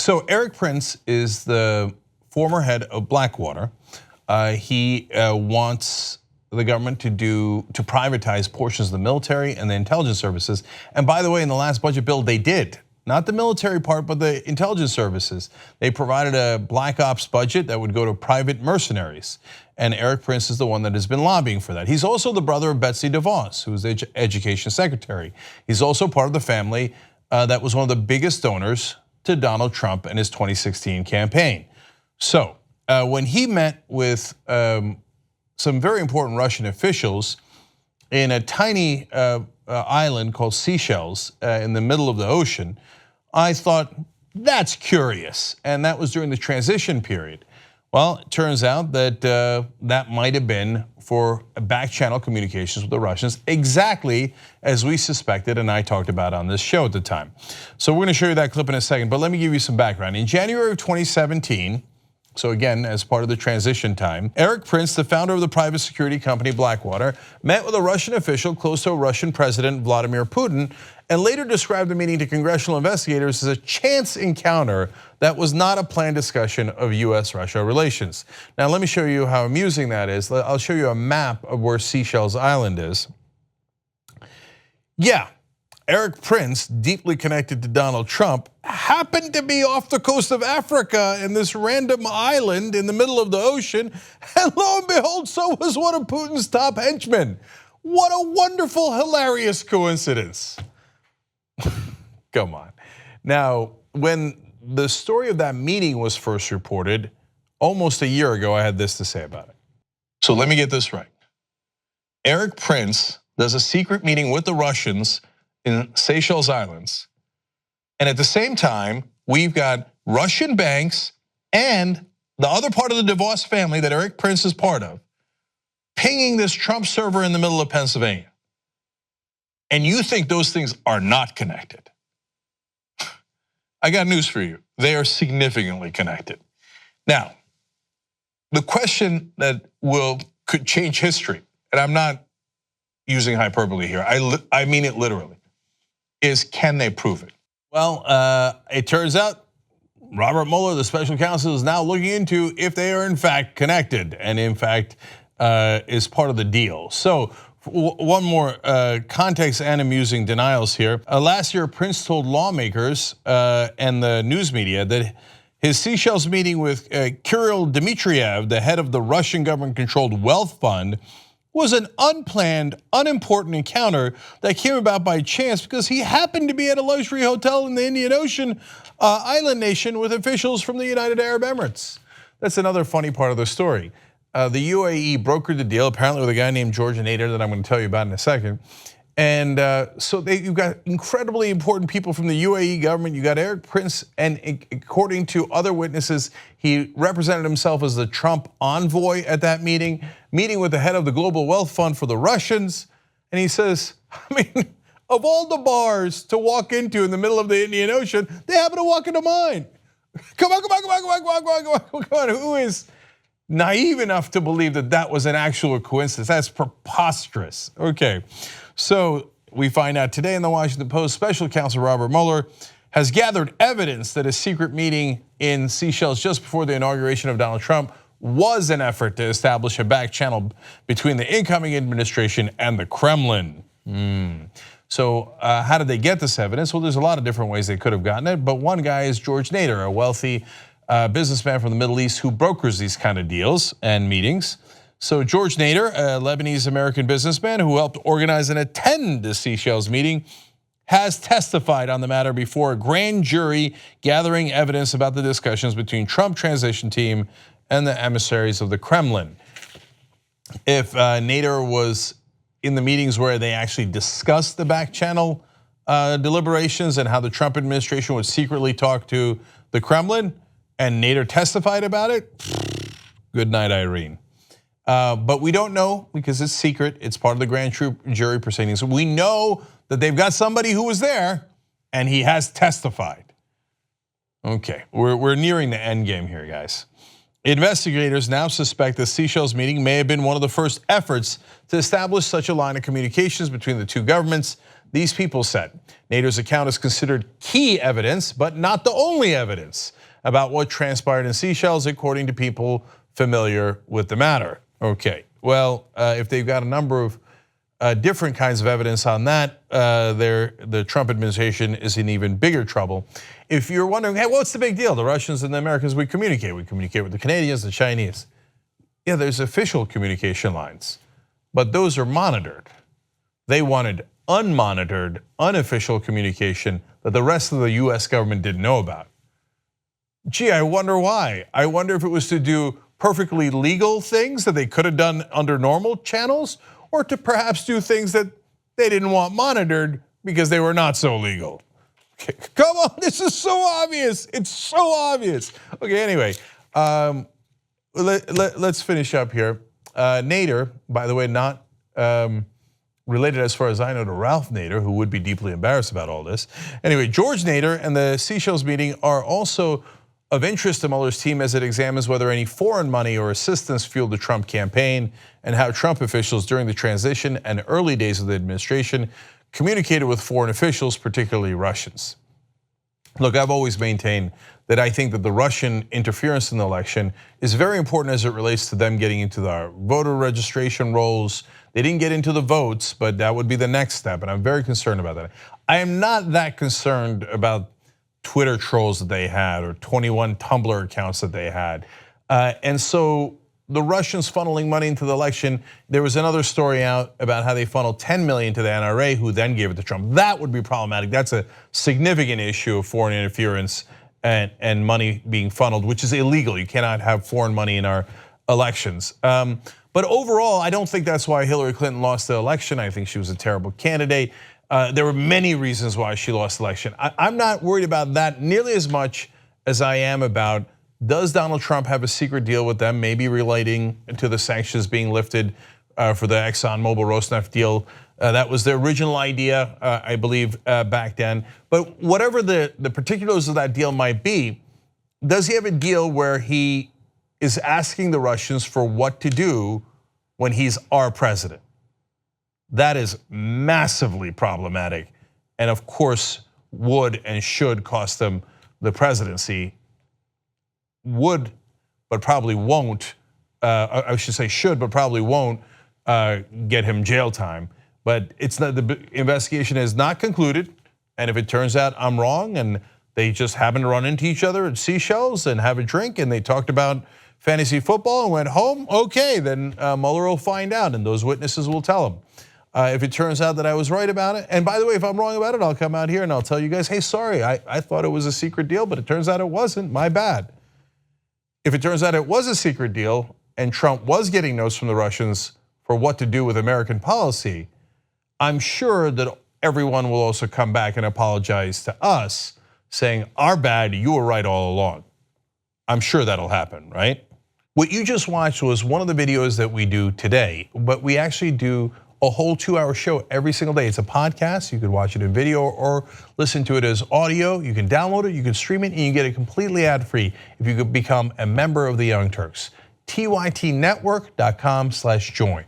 So Erik Prince is the former head of Blackwater. He wants the government to privatize portions of the military and the intelligence services. And by the way, in the last budget bill, they did. Not the military part, but the intelligence services. They provided a black ops budget that would go to private mercenaries. And Erik Prince is the one that has been lobbying for that. He's also the brother of Betsy DeVos, who is the education secretary. He's also part of the family that was one of the biggest donors to Donald Trump and his 2016 campaign. So when he met with some very important Russian officials in a tiny island called Seychelles in the middle of the ocean, I thought, that's curious. And that was during the transition period. Well, it turns out that that might have been for back channel communications with the Russians, exactly as we suspected and I talked about on this show at the time. So we're gonna show you that clip in a second, but let me give you some background. In January of 2017, so again, as part of the transition time, Erik Prince, the founder of the private security company Blackwater, met with a Russian official close to Russian President Vladimir Putin, and later described the meeting to congressional investigators as a chance encounter that was not a planned discussion of US-Russia relations. Now let me show you how amusing that is. I'll show you a map of where Seychelles Island is. Yeah, Erik Prince, deeply connected to Donald Trump, happened to be off the coast of Africa in this random island in the middle of the ocean, and lo and behold, so was one of Putin's top henchmen. What a wonderful, hilarious coincidence. Come on. Now, when the story of that meeting was first reported, almost a year ago, I had this to say about it. So let me get this right. Erik Prince does a secret meeting with the Russians in Seychelles Islands. And at the same time, we've got Russian banks and the other part of the DeVos family that Erik Prince is part of, pinging this Trump server in the middle of Pennsylvania. And you think those things are not connected. I got news for you. They are significantly connected. Now, the question that could change history, and I'm not using hyperbole here, I mean it literally, is can they prove it? Well, it turns out Robert Mueller, the special counsel, is now looking into if they are in fact connected and in fact is part of the deal. So one more context and amusing denials here. Last year, Prince told lawmakers and the news media that his Seychelles meeting with Kirill Dmitriev, the head of the Russian government-controlled wealth fund, was an unplanned, unimportant encounter that came about by chance because he happened to be at a luxury hotel in the Indian Ocean island nation with officials from the United Arab Emirates. That's another funny part of the story. The UAE brokered the deal, apparently with a guy named George Nader that I'm going to tell you about in a second. And so you've got incredibly important people from the UAE government. You got Erik Prince, and according to other witnesses, he represented himself as the Trump envoy at that meeting with the head of the Global Wealth Fund for the Russians. And he says, I mean, of all the bars to walk into in the middle of the Indian Ocean, they happen to walk into mine. Come on, who is naive enough to believe that that was an actual coincidence? That's preposterous. Okay, so we find out today in the Washington Post, special counsel Robert Mueller has gathered evidence that a secret meeting in Seychelles just before the inauguration of Donald Trump was an effort to establish a back channel between the incoming administration and the Kremlin. So how did they get this evidence? Well, there's a lot of different ways they could have gotten it, but one guy is George Nader, a wealthy businessman from the Middle East who brokers these kind of deals and meetings. So George Nader, a Lebanese-American businessman who helped organize and attend the Seychelles meeting, has testified on the matter before a grand jury gathering evidence about the discussions between Trump transition team and the emissaries of the Kremlin. If Nader was in the meetings where they actually discussed the back channel deliberations and how the Trump administration would secretly talk to the Kremlin, and Nader testified about it, good night, Irene. But we don't know because it's secret. It's part of the grand jury proceedings. We know that they've got somebody who was there and he has testified. Okay, we're nearing the end game here, guys. Investigators now suspect the Seychelles meeting may have been one of the first efforts to establish such a line of communications between the two governments These people said Nader's account is considered key evidence, but not the only evidence about what transpired in Seychelles, according to people familiar with the matter. Okay, well, if they've got a number of different kinds of evidence on that, the Trump administration is in even bigger trouble. If you're wondering, hey, what's the big deal? The Russians and the Americans, we communicate with the Canadians, the Chinese. Yeah, there's official communication lines, but those are monitored. They wanted unmonitored, unofficial communication that the rest of the US government didn't know about. Gee, I wonder why. I wonder if it was to do perfectly legal things that they could have done under normal channels, or to perhaps do things that they didn't want monitored because they were not so legal. Okay, come on, this is so obvious. It's so obvious. Okay, anyway, let's finish up here. Nader, by the way, not related as far as I know to Ralph Nader, who would be deeply embarrassed about all this. Anyway, George Nader and the Seychelles meeting are also of interest to Mueller's team as it examines whether any foreign money or assistance fueled the Trump campaign and how Trump officials during the transition and early days of the administration communicated with foreign officials, particularly Russians. Look, I've always maintained that I think that the Russian interference in the election is very important as it relates to them getting into the voter registration rolls. They didn't get into the votes, but that would be the next step, and I'm very concerned about that. I am not that concerned about Twitter trolls that they had or 21 Tumblr accounts that they had. And so the Russians funneling money into the election, there was another story out about how they funneled 10 million to the NRA, who then gave it to Trump. That would be problematic. That's a significant issue of foreign interference and money being funneled, which is illegal. You cannot have foreign money in our elections. But overall, I don't think that's why Hillary Clinton lost the election. I think she was a terrible candidate. There were many reasons why she lost the election. I'm not worried about that nearly as much as I am about, does Donald Trump have a secret deal with them, maybe relating to the sanctions being lifted for the ExxonMobil Rosneft deal? That was the original idea, I believe, back then. But whatever the particulars of that deal might be, does he have a deal where he is asking the Russians for what to do when he's our president? That is massively problematic, and of course would and should cost them the presidency. Would, but probably won't, I should say should, but probably won't get him jail time. But it's not, the investigation is not concluded, and if it turns out I'm wrong and they just happened to run into each other at Seychelles and have a drink and they talked about fantasy football and went home, okay, then Mueller will find out and those witnesses will tell him. If it turns out that I was right about it, and by the way, if I'm wrong about it, I'll come out here and I'll tell you guys, hey, sorry, I thought it was a secret deal, but it turns out it wasn't, my bad. If it turns out it was a secret deal and Trump was getting notes from the Russians for what to do with American policy, I'm sure that everyone will also come back and apologize to us, saying, our bad, you were right all along. I'm sure that'll happen, right? What you just watched was one of the videos that we do today, but we actually do a whole 2-hour show every single day. It's a podcast. You could watch it in video or listen to it as audio. You can download it, you can stream it, and you get it completely ad-free if you could become a member of the Young Turks. TYTnetwork.com/join.